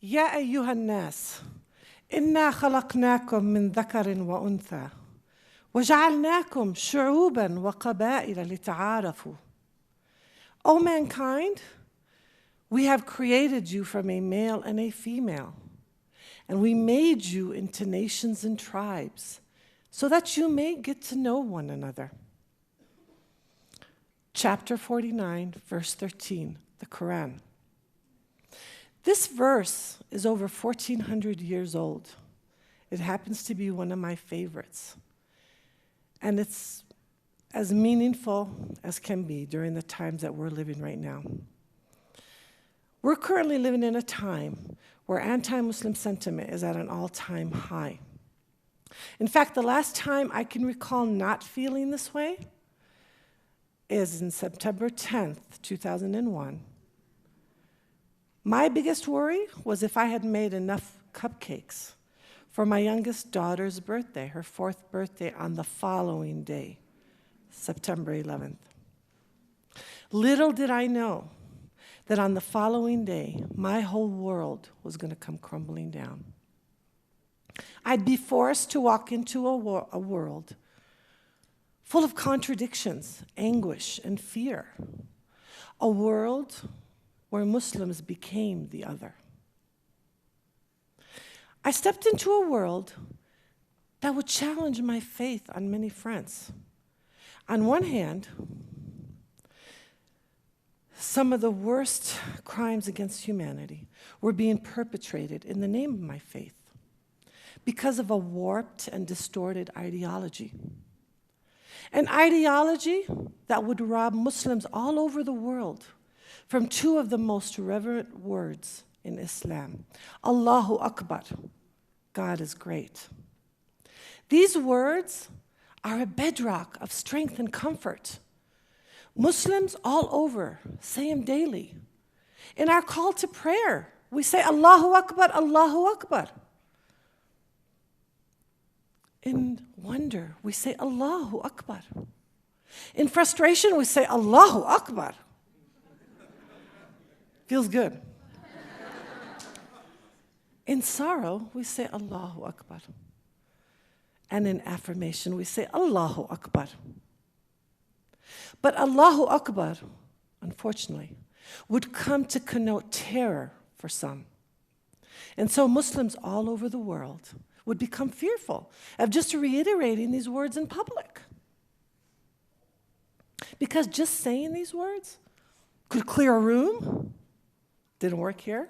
يا أيها الناس إنا خلقناكم من ذكر وأنثى وجعلناكم شعوبا وقبائل لتعارفوا. O mankind, we have created you from a male and a female, and we made you into nations and tribes so that you may get to know one another. Chapter 49, verse 13, the Quran. This verse is over 1,400 years old. It happens to be one of my favorites. And it's as meaningful as can be during the times that we're living right now. We're currently living in a time where anti-Muslim sentiment is at an all-time high. In fact, the last time I can recall not feeling this way is in September 10th, 2001. My biggest worry was if I had made enough cupcakes for my youngest daughter's birthday, her 4th birthday on the following day, September 11th. Little did I know that on the following day, my whole world was going to come crumbling down. I'd be forced to walk into a world full of contradictions, anguish, and fear. A world where Muslims became the other. I stepped into a world that would challenge my faith on many fronts. On one hand, some of the worst crimes against humanity were being perpetrated in the name of my faith because of a warped and distorted ideology. An ideology that would rob Muslims all over the world from two of the most reverent words in Islam, Allahu Akbar, God is great. These words are a bedrock of strength and comfort. Muslims all over say them daily. In our call to prayer, we say Allahu Akbar, Allahu Akbar. In wonder, we say Allahu Akbar. In frustration, we say Allahu Akbar. Feels good. In sorrow, we say Allahu Akbar. And in affirmation, we say Allahu Akbar. But Allahu Akbar, unfortunately, would come to connote terror for some. And so Muslims all over the world would become fearful of just reiterating these words in public. Because just saying these words could clear a room. Didn't work here.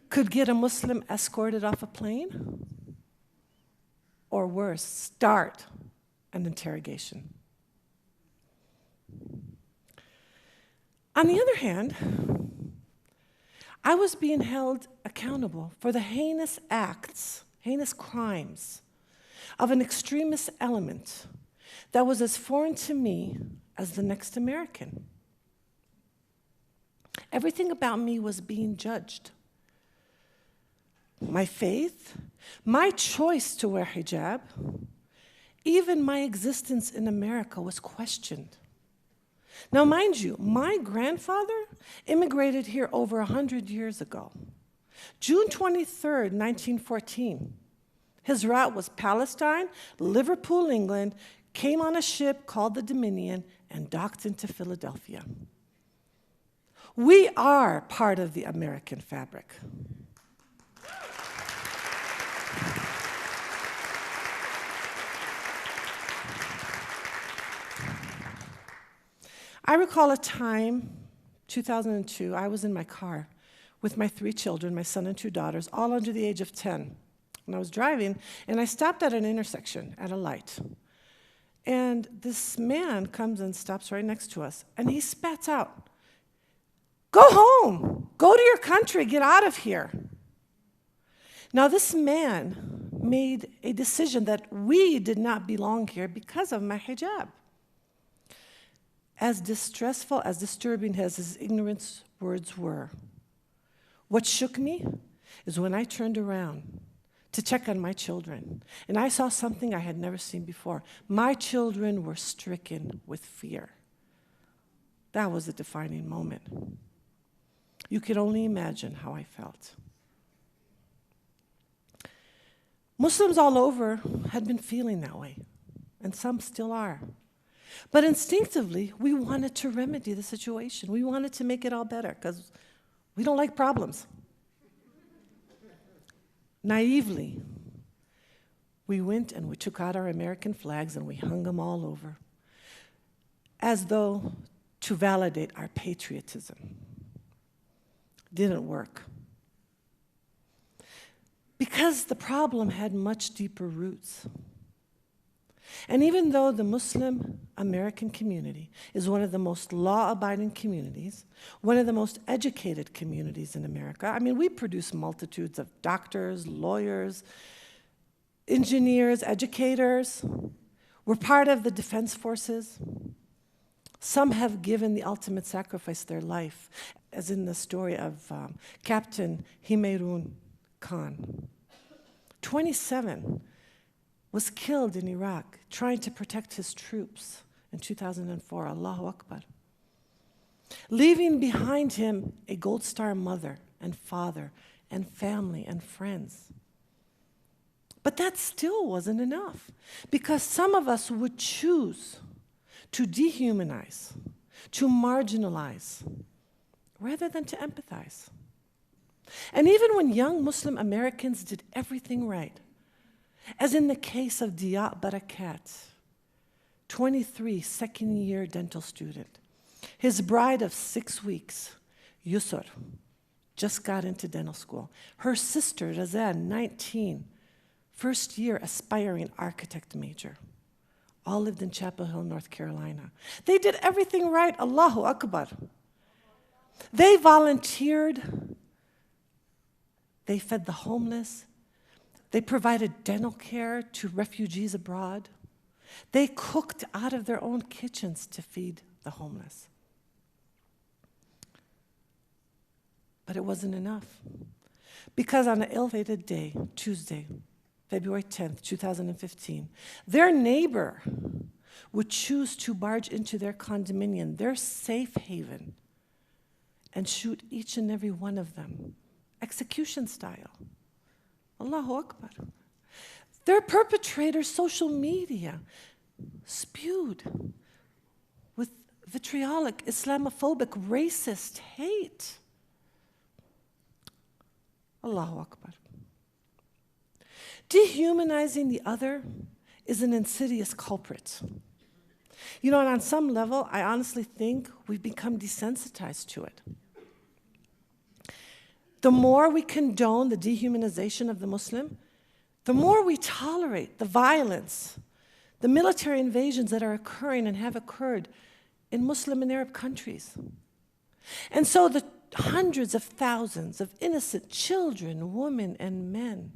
Could get a Muslim escorted off a plane. Or worse, start an interrogation. On the other hand, I was being held accountable for the heinous acts, heinous crimes of an extremist element that was as foreign to me as the next American. Everything about me was being judged. My faith, my choice to wear hijab, even my existence in America was questioned. Now, mind you, my grandfather immigrated here over 100 years ago. June 23rd, 1914. His route was Palestine, Liverpool, England, came on a ship called the Dominion, and docked into Philadelphia. We are part of the American fabric. I recall a time, 2002, I was in my car with my 3 children, my son and 2 daughters, all under the age of 10. And I was driving, and I stopped at an intersection at a light. And this man comes and stops right next to us, and he spats out, "Go home, go to your country, get out of here." Now this man made a decision that we did not belong here because of my hijab. As distressful, as disturbing as his ignorant words were, what shook me is when I turned around to check on my children, and I saw something I had never seen before. My children were stricken with fear. That was a defining moment. You can only imagine how I felt. Muslims all over had been feeling that way, and some still are. But instinctively, we wanted to remedy the situation. We wanted to make it all better because we don't like problems. Naively, we went and we took out our American flags and we hung them all over, as though to validate our patriotism. Didn't work. Because the problem had much deeper roots. And even though the Muslim American community is one of the most law-abiding communities, one of the most educated communities in America, I mean, we produce multitudes of doctors, lawyers, engineers, educators. We're part of the defense forces. Some have given the ultimate sacrifice, their life, as in the story of Captain Himeroon Khan. 27 was killed in Iraq trying to protect his troops in 2004. Allahu Akbar. Leaving behind him a Gold Star mother and father and family and friends. But that still wasn't enough, because some of us would choose to dehumanize, to marginalize, rather than to empathize. And even when young Muslim Americans did everything right, as in the case of Dia Barakat, 23, second-year dental student, his bride of 6 weeks, Yusur, just got into dental school. Her sister, Razan, 19, first-year aspiring architect major, all lived in Chapel Hill, North Carolina. They did everything right, Allahu Akbar. They volunteered. They fed the homeless. They provided dental care to refugees abroad. They cooked out of their own kitchens to feed the homeless. But it wasn't enough. Because on an ill-fated day, Tuesday, February 10th, 2015, their neighbor would choose to barge into their condominium, their safe haven, and shoot each and every one of them, execution style. Allahu Akbar. Their perpetrators' social media spewed with vitriolic, Islamophobic, racist hate. Allahu Akbar. Dehumanizing the other is an insidious culprit. You know, and on some level, I honestly think we've become desensitized to it. The more we condone the dehumanization of the Muslim, the more we tolerate the violence, the military invasions that are occurring and have occurred in Muslim and Arab countries. And so the hundreds of thousands of innocent children, women, and men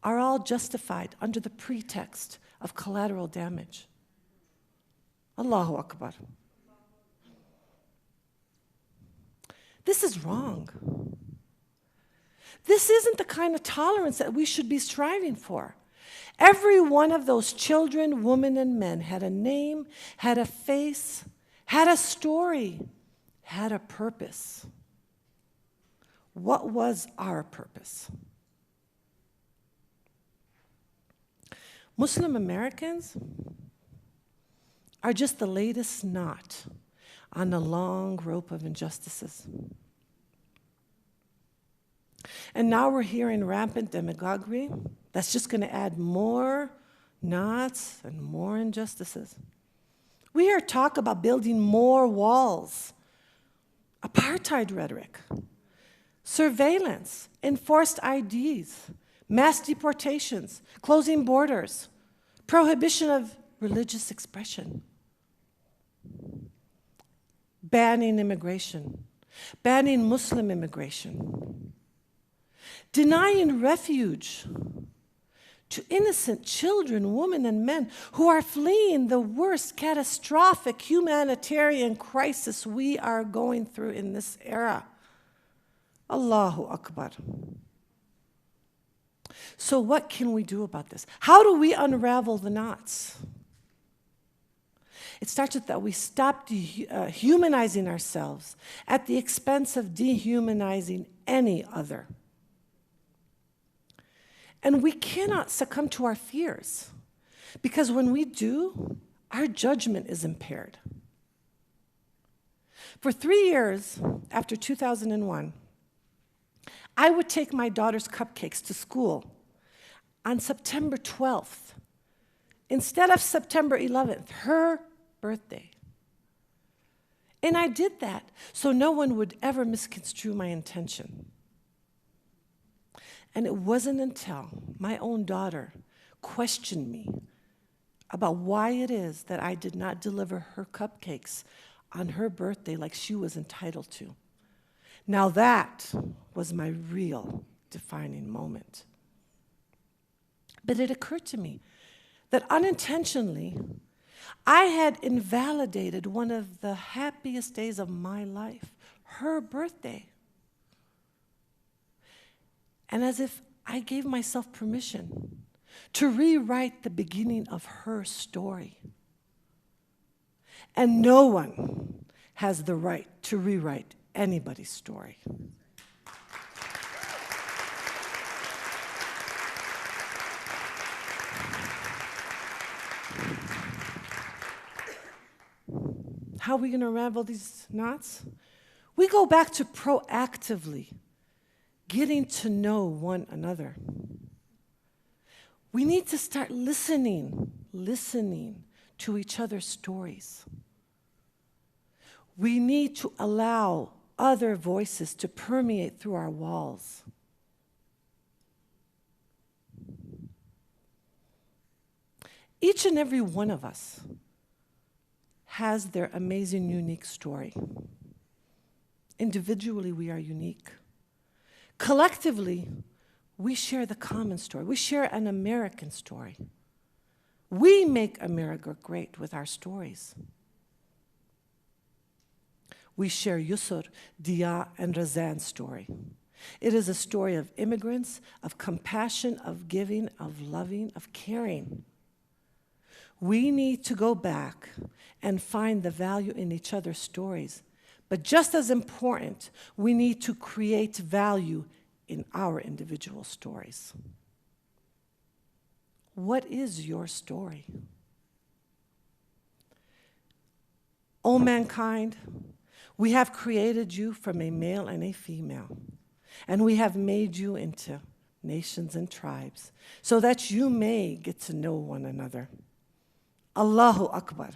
are all justified under the pretext of collateral damage. Allahu Akbar. This is wrong. This isn't the kind of tolerance that we should be striving for. Every one of those children, women, and men had a name, had a face, had a story, had a purpose. What was our purpose? Muslim Americans are just the latest knot on a long rope of injustices. And now we're hearing rampant demagoguery that's just going to add more knots and more injustices. We hear talk about building more walls, apartheid rhetoric, surveillance, enforced IDs, mass deportations, closing borders, prohibition of religious expression, banning immigration, banning Muslim immigration, denying refuge to innocent children, women, and men who are fleeing the worst catastrophic humanitarian crisis we are going through in this era. Allahu Akbar. So what can we do about this? How do we unravel the knots? It starts with that we stop humanizing ourselves at the expense of dehumanizing any other. And we cannot succumb to our fears, because when we do, our judgment is impaired. For 3 years after 2001, I would take my daughter's cupcakes to school on September 12th, instead of September 11th, her birthday. And I did that so no one would ever misconstrue my intention. And it wasn't until my own daughter questioned me about why it is that I did not deliver her cupcakes on her birthday like she was entitled to. Now that was my real defining moment. But it occurred to me that unintentionally, I had invalidated one of the happiest days of my life, her birthday. And as if I gave myself permission to rewrite the beginning of her story. And no one has the right to rewrite anybody's story. How are we going to unravel these knots? We go back to proactively getting to know one another. We need to start listening to each other's stories. We need to allow other voices to permeate through our walls. Each and every one of us has their amazing, unique story. Individually, we are unique. Collectively, we share the common story. We share an American story. We make America great with our stories. We share Yusur, Dia, and Razan's story. It is a story of immigrants, of compassion, of giving, of loving, of caring. We need to go back and find the value in each other's stories. But just as important, we need to create value in our individual stories. What is your story? O mankind, we have created you from a male and a female, and we have made you into nations and tribes so that you may get to know one another. Allahu Akbar.